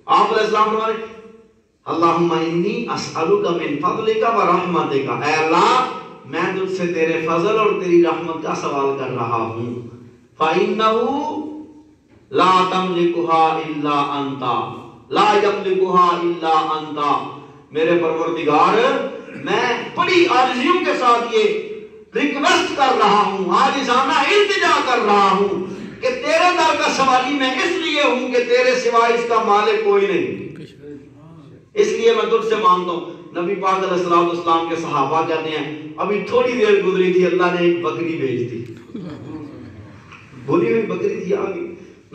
آپ علیہ السلام فرماتے اللہم انی اسألک من فضلک و رحمتک، اے اللہ میں تجھ سے تیرے فضل اور تیری رحمت کا سوال کر رہا ہوں. فَإِنَّهُ لَا تَمْلِكُهَا إِلَّا أَنْتَ لَا يَمْلِكُهَا إِلَّا أَنْتَ. میرے پروردگار میں بڑی عاجزیوں کے ساتھ یہ ریکویسٹ کر رہا ہوں، عاجزانہ التجا کر رہا ہوں کہ تیرے در کا سوالی میں اس لیے ہوں کہ تیرے سوا اس کا مالک کوئی نہیں، اس لیے میں تجھ سے مانگتا ہوں. نبی پاک علیہ السلام کے صحابہ کہتے ہیں ابھی تھوڑی دیر گزری تھی اللہ نے ایک بکری بھیج دی، بھولی ہوئی بکری تھی آگے.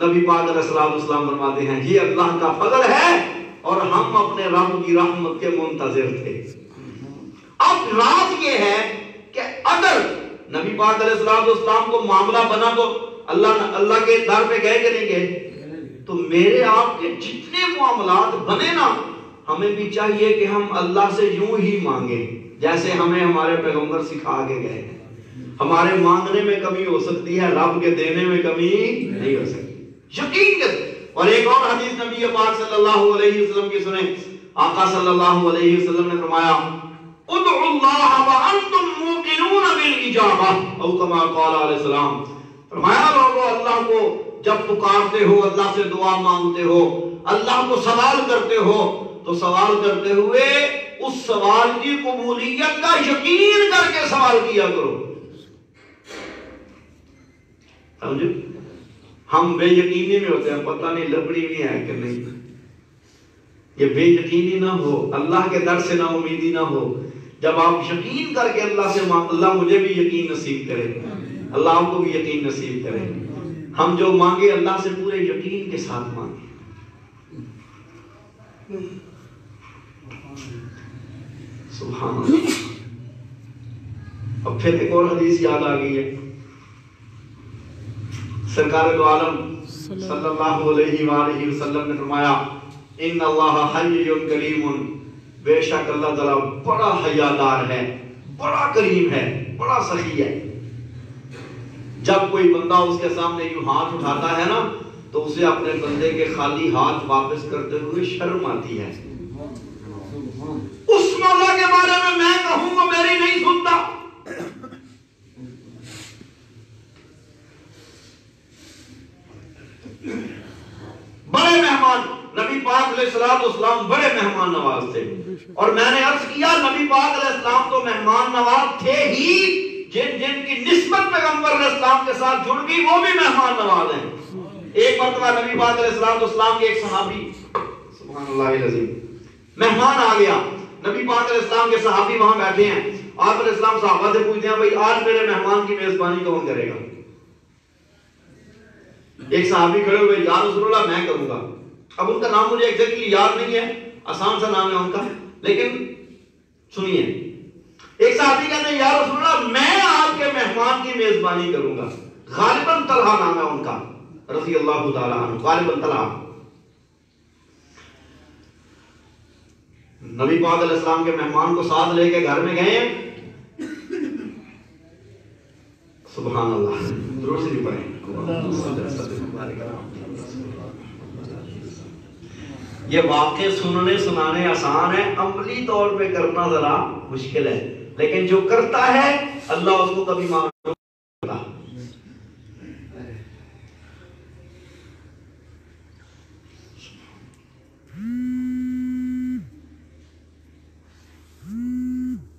نبی پاک علیہ السلام فرماتے ہیں یہ اللہ کا فضل ہے اور ہم اپنے رب کی رحمت کے منتظر تھے. اب راز یہ ہے کہ اگر نبی پاک علیہ السلام کو معاملہ بنا تو اللہ کے در پہ گئے کہ نہیں گئے، تو میرے آپ کے جتنے معاملات بنے نا ہمیں بھی چاہیے کہ ہم اللہ سے یوں ہی مانگیں جیسے ہمیں ہمارے پیغمبر سکھا کے گئے. ہمارے مانگنے میں کمی ہو سکتی ہے، رب کے دینے میں کمی نہیں ہو سکتی، یقین کے. اور ایک اور حدیث نبی پاک صلی اللہ علیہ وسلم کی سنیں. آقا صلی اللہ علیہ وسلم نے فرمایا ادعوا اللہ وانتم موقنون بالاجابہ، او کما قال علیہ السلام. فرمایا لوگو اللہ کو جب پکارتے ہو، اللہ سے دعا مانگتے ہو، اللہ کو سوال کرتے ہو تو سوال کرتے ہوئے اس سوال کی قبولیت کا یقین کر کے سوال کیا کرو. سمجھو ہم بے یقینی میں ہوتے ہیں، پتہ نہیں لبڑی بھی ہے کہ نہیں. یہ بے یقینی نہ ہو، اللہ کے در سے نہ امیدی نہ ہو. جب آپ یقین کر کے اللہ سے اللہ مجھے بھی یقین نصیب کرے، اللہ آپ کو بھی یقین نصیب کرے. ہم جو مانگے اللہ سے پورے یقین کے ساتھ مانگے. سبحان اللہ. اب پھر ایک اور حدیث یاد آ گئی ہے. سرکار دو عالم صلی اللہ علیہ وآلہ وسلم نے فرمایا ان اللہ حی کریم، بے شک اللہ تعالیٰ بڑا حیادار ہے، بڑا کریم ہے، بڑا سخی ہے. جب کوئی بندہ اس کے سامنے یوں ہاتھ اٹھاتا ہے نا تو اسے اپنے بندے کے خالی ہاتھ واپس کرتے ہوئے شرم آتی ہے. اس مولا کے بارے میں کہوں گا میری نہیں سنتا. بڑے مہمان نبی پاک علیہ السلام بڑے مہمان نواز تھے. اور میں نے عرض کیا نبی پاک علیہ السلام تو مہمان نواز تھے ہی، جن کی نسبت پیغمبر علیہ السلام کے ساتھ جڑ گئی وہ بھی مہمان نواز ہیں. ایک مرتبہ نبی پاک علیہ السلام کے ایک صحابی، سبحان اللہ العظیم، مہمان آ گیا. نبی پاک علیہ السلام کے صحابی وہاں بیٹھے ہیں. آپ علیہ السلام صحابہ سے پوچھتے ہیں بھائی آج میرے مہمان کی میزبانی کون کرے گا؟ ایک صحابی کھڑے ہوئے یا رسول اللہ میں کروں گا. اب ان کا نام مجھے ایگزیکٹلی یاد نہیں ہے، آسان سا نام ہے ان کا، لیکن سنیے. ایک صحابی کہتے ہیں یا رسول اللہ میں آپ کے مہمان کی میزبانی کروں گا. غالباً طلحہ نام ہے ان کا رضی اللہ تعالیٰ عنہ، غالباً طلحہ. نبی پاک علیہ السلام کے مہمان کو ساتھ لے کے گھر میں گئے ہیں. سبحان اللہ، درود سے بھی پڑھیں. یہ واقع سننے سنانے آسان ہے، عملی طور پہ کرنا ذرا مشکل ہے، لیکن جو کرتا ہے اللہ اس کو کبھی معاف نہیں کرتا.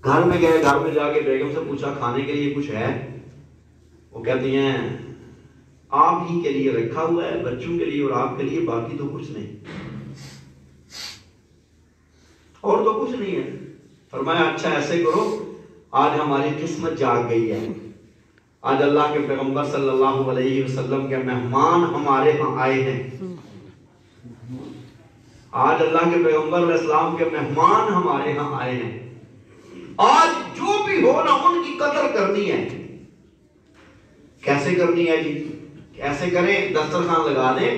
گھر میں گئے، گھر میں جا کے بیگم سے پوچھا کھانے کے لیے کچھ ہے؟ وہ کہتی ہیں آپ ہی کے لیے رکھا ہوا ہے، بچوں کے لیے اور آپ کے لیے، باقی تو کچھ نہیں، اور تو کچھ نہیں ہے. فرمایا اچھا ایسے کرو، آج ہماری قسمت جاگ گئی ہے، آج اللہ کے پیغمبر صلی اللہ علیہ وسلم کے مہمان ہمارے ہاں آئے ہیں. آج اللہ کے پیغمبر علیہ السلام کے مہمان ہمارے ہاں آئے ہیں. آج جو بھی ہو نا ان کی قدر کرنی ہے. کیسے کرنی ہے جی؟ ایسے کریں دسترخوان لگا دیں،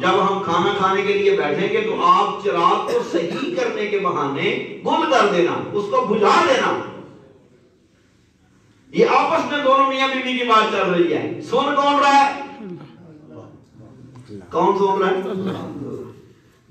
جب ہم کھانا کھانے کے لیے بیٹھیں گے تو آپ چراغ کو صحیح کرنے کے بہانے گل کر دینا، اس کو بجھا دینا. یہ آپس میں دونوں میاں بیوی کی بات چل رہی ہے. سن کون رہا ہے؟ کون سن رہا ہے؟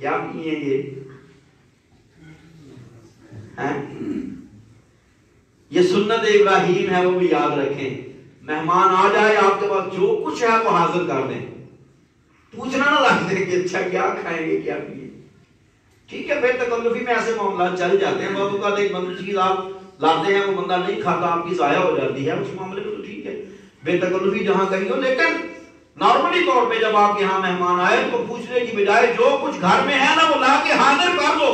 کیا پیے یہ؟ یہ سنت ابراہیم ہے، وہ بھی یاد رکھیں. مہمان آ جائے آپ کے پاس جو کچھ ہے وہ حاضر کر دیں. پوچھنا نہ لگ دے کہ اچھا کیا کھائیں گے کیا پیے. ٹھیک ہے، بے تکلفی میں ایسے معاملات چل جاتے ہیں. بعض اوقات ایک بندہ چیز آپ لاتے ہیں، وہ بندہ نہیں کھاتا، آپ کی ضائع ہو جاتی ہے، اس معاملے میں تو ٹھیک ہے بے تکلفی جہاں کہیں ہو. لیکن نارملی طور پہ جب آپ کے یہاں مہمان آئے تو پوچھنے کی بجائے جو کچھ گھر میں ہے نا وہ لا کے حاضر کر دو.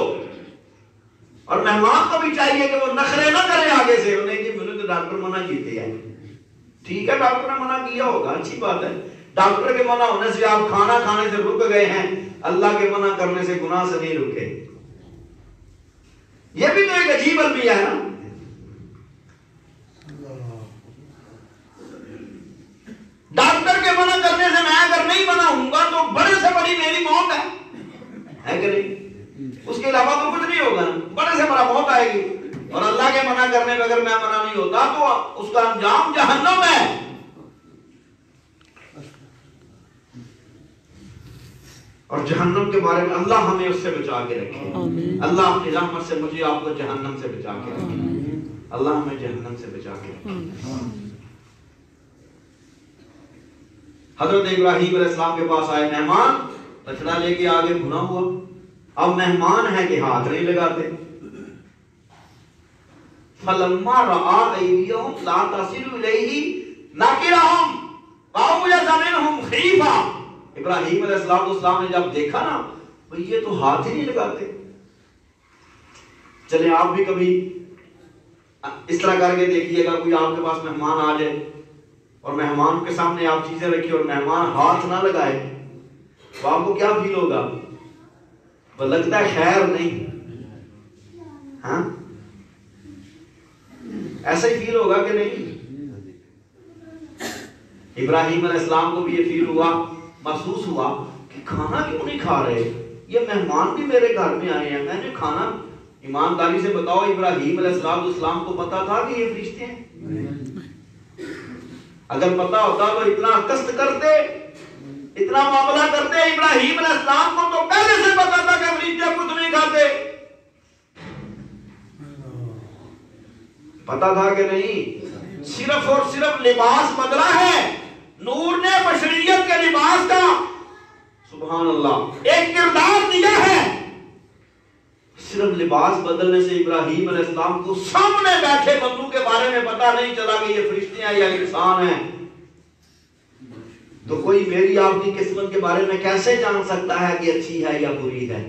اور مہمان کو بھی چاہیے کہ وہ نخرے نہ کرے آگے سے. انہیں کہ مجھے تو ڈاکٹر منع کیتے ہیں. ٹھیک ہے، ڈاکٹر نے منع کیا ہوگا، اچھی بات ہے. ڈاکٹر کے منع ہونے سے آپ کھانا کھانے سے رک گئے ہیں، اللہ کے منع کرنے سے گناہ سے نہیں رکے. یہ بھی تو ایک عجیب المیہ ہے نا. ڈاکٹر کے منع کرنے سے میں اگر نہیں منع ہوں گا تو بڑے سے بڑی میری موت ہے کہ نہیں؟ اس کے علاوہ تو کچھ نہیں ہوگا نا. بڑے سے بڑا موت آئے گی. اور اللہ کے منع کرنے پہ اگر میں منع نہیں ہوتا تو اس کا انجام جہنم ہے. اور جہنم کے بارے میں اللہ ہمیں اس سے بچا کے رکھے. اللہ اپنی رحمت سے مجھے آپ کو جہنم سے بچا کے رکھے. اللہ ہمیں جہنم سے بچا کے رکھے. حضرت ابراہیم علیہ السلام کے پاس آئے مہمان، بچڑا لے کے آگے بھنا ہوا. اب مہمان ہے کہ ہاتھ نہیں لگاتے. فلما رأى أيديهم لا تصل إليه نكرهم وأوجس منهم خيفة. ابراہیم علیہ السلام نے جب دیکھا نا بھئی یہ تو ہاتھ ہی نہیں لگاتے. چلیں آپ بھی کبھی اس طرح کر کے دیکھیے گا، کوئی آپ کے پاس مہمان آ جائے اور مہمان کے سامنے آپ چیزیں رکھی اور مہمان ہاتھ نہ لگائے تو آپ کو کیا فیل ہوگا؟ وہ لگتا ہے خیر نہیں. ہاں ایسا ہی فیل ہوگا کہ نہیں؟ ابراہیم علیہ السلام کو بھی یہ فیل ہوا، محسوس ہوا کہ کھانا کیوں نہیں کھا رہے؟ یہ مہمان بھی میرے گھر میں آئے ہیں، میں نے کھانا. ایمانداری سے بتاؤ ابراہیم علیہ السلام کو پتا تھا کہ یہ فرشتے ہیں؟ اگر پتا ہوتا تو اتنا کشت کرتے، اتنا معاملہ کرتے. ابراہیم علیہ السلام کو تو پہلے سے پتا تھا کہ فرشتے کچھ نہیں کھاتے. پتا تھا کہ نہیں؟ صرف اور صرف لباس بدلا ہے. نور نے بشریت کے لباس کا سبحان اللہ ایک کردار دیا ہے. صرف لباس بدلنے سے ابراہیم علیہ السلام کو سامنے بیٹھے بندوں کے بارے میں پتا نہیں چلا کہ یہ فرشتے ہیں یا انسان ہیں. تو کوئی میری آپ کی قسمت کے بارے میں کیسے جان سکتا ہے کہ اچھی ہے یا بری ہے؟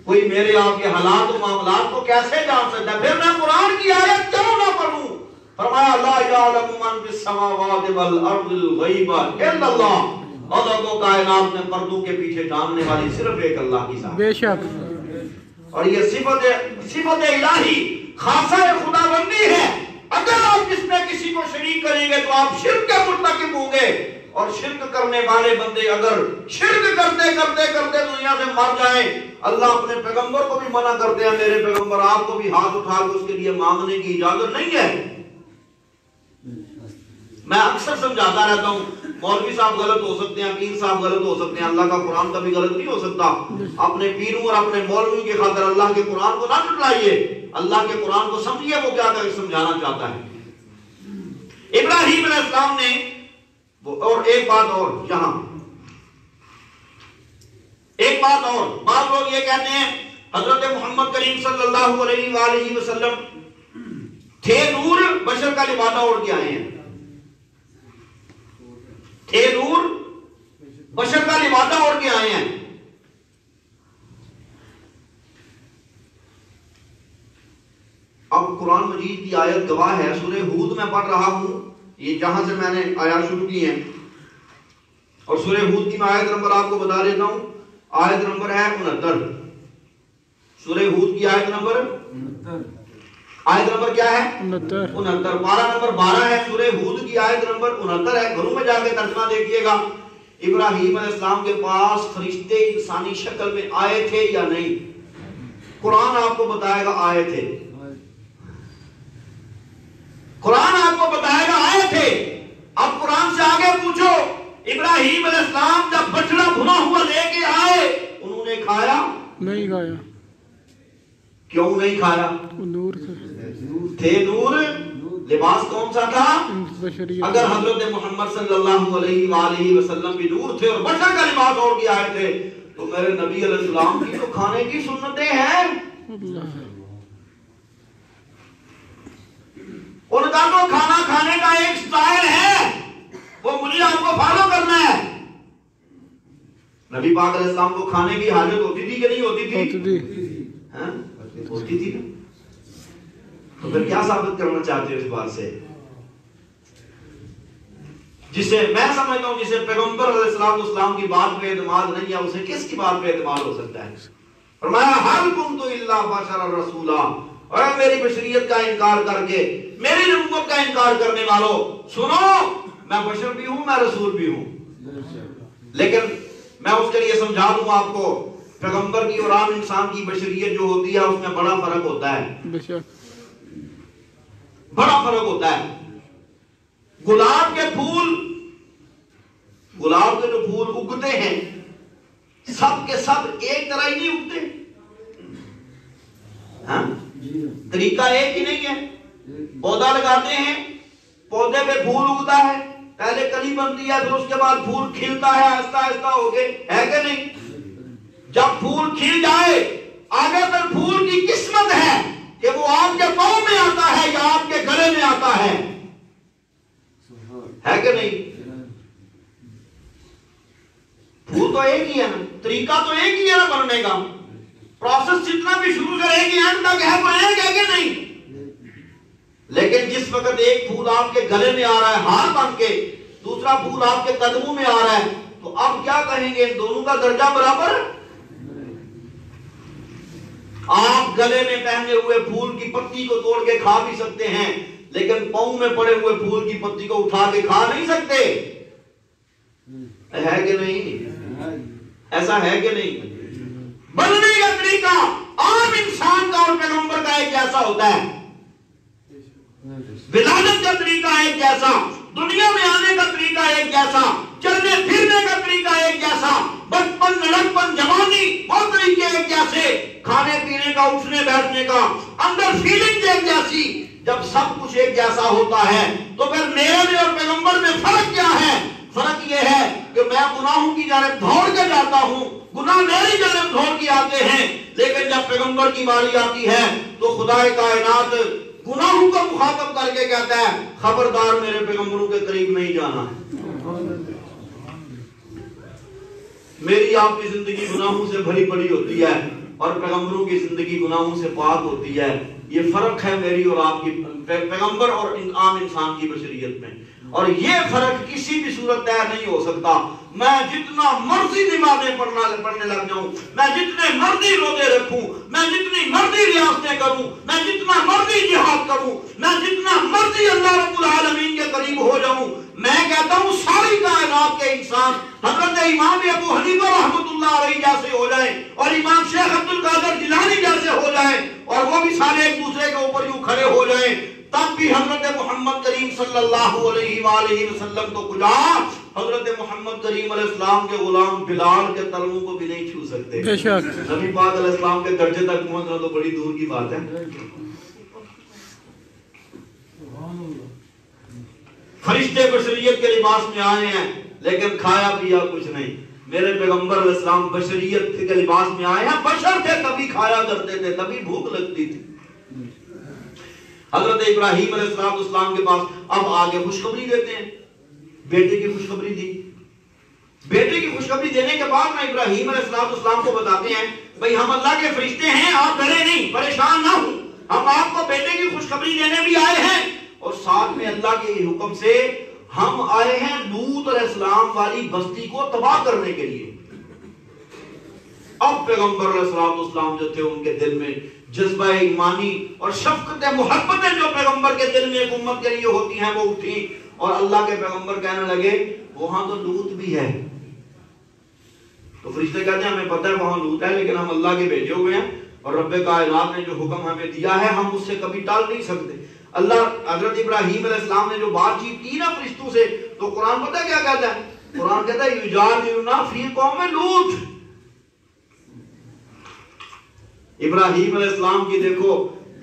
کوئی میرے آپ کے حالات و معاملات کو کیسے جان سکتا ہے؟ پھر میں قرآن کی آیت کیوں نہ پڑھوں؟ فرمایا لا یعلم من فی السماوات والارض الغیب الا اللہ. اور تو کائنات میں پردوں کے پیچھے جاننے والی صرف ایک اللہ کی ذات. بے شک. اور یہ صفت الہی خاصہ خداوندی ہے. اگر آپ اس میں کسی کو شریک کریں گے تو آپ شرک کے مرتکب ہوں گے. اور شرک کرنے والے بندے اگر شرک کرتے کرتے کرتے دنیا سے مر جائیں، اللہ اپنے پیغمبر کو بھی منع کرتے ہیں، میرے پیغمبر آپ کو بھی ہاتھ اٹھا کے اس کے لیے مانگنے کی اجازت نہیں ہے. میں اکثر سمجھاتا رہتا ہوں، مولوی صاحب غلط ہو سکتے ہیں، پیر صاحب غلط ہو سکتے ہیں، اللہ کا قرآن کبھی غلط نہیں ہو سکتا. اپنے پیروں اور اپنے مولوی کے خاطر اللہ کے قرآن کو نہ جھٹلائیے. اللہ کے قرآن کو سمجھیے وہ کیا سمجھانا چاہتا ہے. ابراہیم علیہ السلام نے اور ایک بات اور یہاں ایک بات اور، بعض لوگ یہ کہتے ہیں حضرت محمد کریم صلی اللہ علیہ وآلہ وسلم تھے نور، بشر کا لبادہ اوڑھ کے آئے ہیں. تھے نور، بشر کا لبادہ اوڑھ کے آئے ہیں. اب قرآن مجید کی آیت گواہ ہے. سورہ ہود میں پڑھ رہا ہوں، یہ جہاں سے میں نے آیات شروع کی ہیں، اور سورہ ہود کی میں آیت نمبر آپ کو بتا دیتا ہوں. آیت نمبر ہے 69. سورہ ہود کی آیت نمبر کیا ہے؟ 69. پارہ نمبر 12 ہے. سورہ ہود کی آیت نمبر 69 ہے. گھروں میں جا کے ترجمہ دیکھیے گا. ابراہیم علیہ السلام کے پاس فرشتے انسانی شکل میں آئے تھے یا نہیں؟ قرآن آپ کو بتائے گا آئے تھے. قرآن آپ کو بتائے گا آئے تھے. اب قرآن سے آگے پوچھو، ابراہیم علیہ السلام جب بچڑا بھنا ہوا لے کے آئے، انہوں انہوں نے کھایا نہیں کھایا. کیوں نہیں کھایا؟ نور تھے نور. لباس کون سا تھا؟ بشریت. اگر حضرت محمد صلی اللہ علیہ وآلہ وسلم بھی نور تھے اور بشر کا لباس اوڑھ کے آئے تھے تو میرے نبی علیہ السلام کی تو کھانے کی سنتیں ہیں. ان کا تو کھانا کھانے کا ایک سٹائل ہے، وہ مجھے آپ کو فالو کرنا ہے. نبی پاک علیہ السلام کو کھانے کی حاجت ہوتی تھی کہ نہیں ہوتی تھی؟ ہوتی تھی نا. تو پھر کیا ثابت کرنا چاہتے ہو اس بات سے؟ جسے میں سمجھتا ہوں جسے پیغمبر علیہ السلام کی بات پہ اعتماد نہیں ہے اسے کس کی بات پہ اعتماد ہو سکتا ہے؟ فرمایا حل کنت الا بشرا رسولا. اور میری بشریت کا انکار کر کے، میری نبوت کا انکار کرنے والوں سنو، میں بشر بھی ہوں، میں رسول بھی ہوں. لیکن میں اس کے لیے سمجھا دوں آپ کو، پیغمبر کی اور عام انسان کی بشریت جو ہوتی ہے اس میں بڑا فرق ہوتا ہے. بڑا فرق ہوتا ہے. گلاب کے جو پھول اگتے ہیں سب کے سب ایک طرح ہی نہیں اگتے. ہاں طریقہ ایک ہی نہیں ہے. پودا لگاتے ہیں، پودے پہ پھول اگتا ہے، پہلے کلی بنتی ہے، پھر اس کے بعد پھول کھلتا ہے آہستہ آہستہ ہو کے، ہے کہ نہیں؟ جب پھول کھل جائے آگے پھر پھول کی قسمت ہے کہ وہ آپ کے پاؤں میں آتا ہے یا آپ کے گلے میں آتا ہے کہ نہیں؟ پھول تو ایک ہی ہے نا، طریقہ تو ایک ہی ہے نا بننے کا، پروسیس جتنا بھی شروع سے ایک ہی اینڈ تک ہے وہ ایک ہے کہ نہیں؟ لیکن جس وقت ایک پھول آپ کے گلے میں آ رہا ہے ہار بن کے، دوسرا پھول آپ کے قدموں میں آ رہا ہے، تو اب کیا کہیں گے؟ ان دونوں کا درجہ برابر؟ آپ گلے میں پہنے ہوئے پھول کی پتی کو توڑ کے کھا بھی سکتے ہیں لیکن پاؤں میں پڑے ہوئے پھول کی پتی کو اٹھا کے کھا نہیں سکتے. ہے کہ نہیں؟ ایسا ہے کہ نہیں؟ بننے کا طریقہ عام انسان کا اور پیغمبر کا ایک جیسا ہوتا ہے. ولادت کا طریقہ ایک جیسا، دنیا میں آنے کا طریقہ ایک جیسا، چلنے پھرنے کا طریقہ ایک جیسا، بچپن لڑکپن جوانی وہ طریقے ایک جیسے، کھانے پینے کا اٹھنے بیٹھنے کا اندر فیلنگ ایک جیسی. جب سب کچھ ایک جیسا ہوتا ہے تو پھر میرے میں اور پیغمبر میں فرق کیا ہے؟ فرق یہ ہے کہ میں گناہوں کی جانب دوڑ کے جاتا ہوں، گناہ میری جانب دوڑ کے آتے ہیں، لیکن جب پیغمبر کی باری آتی ہے تو خدا کائنات گناہوں کو مخاطب کر کے کہتا ہے خبردار میرے پیغمبروں کے قریب نہیں جانا ہے. میری آپ کی زندگی گناہوں سے بھری پڑی ہوتی ہے اور پیغمبروں کی زندگی گناہوں سے پاک ہوتی ہے. یہ فرق ہے میری اور آپ کی، پیغمبر اور عام انسان کی بشریت میں. اور یہ فرق کسی بھی صورت طے نہیں ہو سکتا. میں جتنا مرضی نمازیں پڑھنے لگ جاؤں، میں جتنے مرضی روزے رکھوں، میں جتنی مرضی ریاستیں کروں، میں جتنا مرضی جہاد کروں، میں جتنا مرضی اللہ رب العالمین کے قریب ہو جاؤں، میں کہتا ہوں ساری کائنات کے انسان حضرت امام ابو حنیفہ رحمۃ اللہ علیہ جیسے ہو جائیں اور امام شیخ عبد القادر جیلانی جیسے ہو جائیں اور وہ بھی سارے ایک دوسرے کے اوپر یوں کھڑے ہو جائیں، تب بھی حضرت محمد کریم صلی اللہ علیہ وآلہ وسلم تو کجا حضرت محمد کریم علیہ السلام کے غلام بلال کے تلووں کو بھی نہیں چھو سکتے. نبی پاک علیہ السلام کے درجے تک پہنچنا تو بڑی دور کی بات ہے. فرشتے بشریت کے لباس میں آئے ہیں لیکن کھایا پیا کچھ نہیں. میرے پیغمبر علیہ السلام بشریت کے لباس میں آئے ہیں، بشر تھے تبھی کھایا کرتے تھے، تبھی بھوک لگتی تھی. حضرت ابراہیم علیہ السلام کے پاس اب آگے خوشخبری دیتے ہیں، بیٹے کی خوشخبری دی. بیٹے کی خوشخبری دینے کے بعد میں ابراہیم علیہ السلام کو بتاتے ہیں بھئی ہم اللہ کے فرشتے ہیں، آپ ڈرے نہیں، پریشان نہ ہوں، ہم آپ کو بیٹے کی خوشخبری دینے بھی آئے ہیں اور ساتھ میں اللہ کے حکم سے ہم آئے ہیں لوط علیہ السلام والی بستی کو تباہ کرنے کے لیے. اب پیغمبر علیہ السلام جو تھے ان کے دل میں جذبہ ایمانی اور شفقت محبتیں جو پیغمبر کے دل میں ایک امت کے لیے ہوتی ہیں وہ اٹھی اور اللہ کے پیغمبر کہنے لگے وہاں تو لوط بھی ہے. تو فرشتے کہتے ہیں ہمیں پتہ ہے وہاں لوط ہے لیکن ہم اللہ کے بھیجے ہوئے ہیں اور رب کائنات نے جو حکم ہمیں دیا ہے ہم اس سے کبھی ٹال نہیں سکتے. اللہ حضرت ابراہیم علیہ السلام نے جو بات چیت کی نا فرشتوں سے تو قرآن پتہ کیا کہتا ہے؟ قرآن کہتا ہے یجادلنا فی قوم لوط. ابراہیم علیہ السلام کی دیکھو،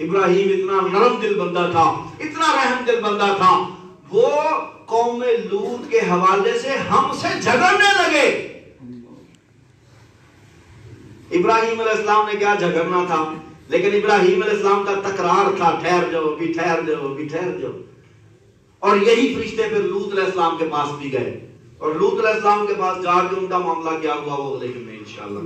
ابراہیم اتنا نرم دل بندہ تھا، اتنا رحم دل بندہ تھا، وہ قوم لوط کے حوالے سے ہم سے جھگڑنے لگے۔ ابراہیم علیہ السلام نے کیا جھگڑنا تھا، لیکن ابراہیم علیہ السلام کا تکرار تھا، ٹھہر جاؤ بھی ٹھہر جاؤ بھی ٹھہر جاؤ۔ اور یہی فرشتے پھر لوط علیہ السلام کے پاس بھی گئے، اور لوط علیہ السلام کے پاس جا کے ان کا معاملہ کیا ہوا وہ اگلے دن میں انشاءاللہ۔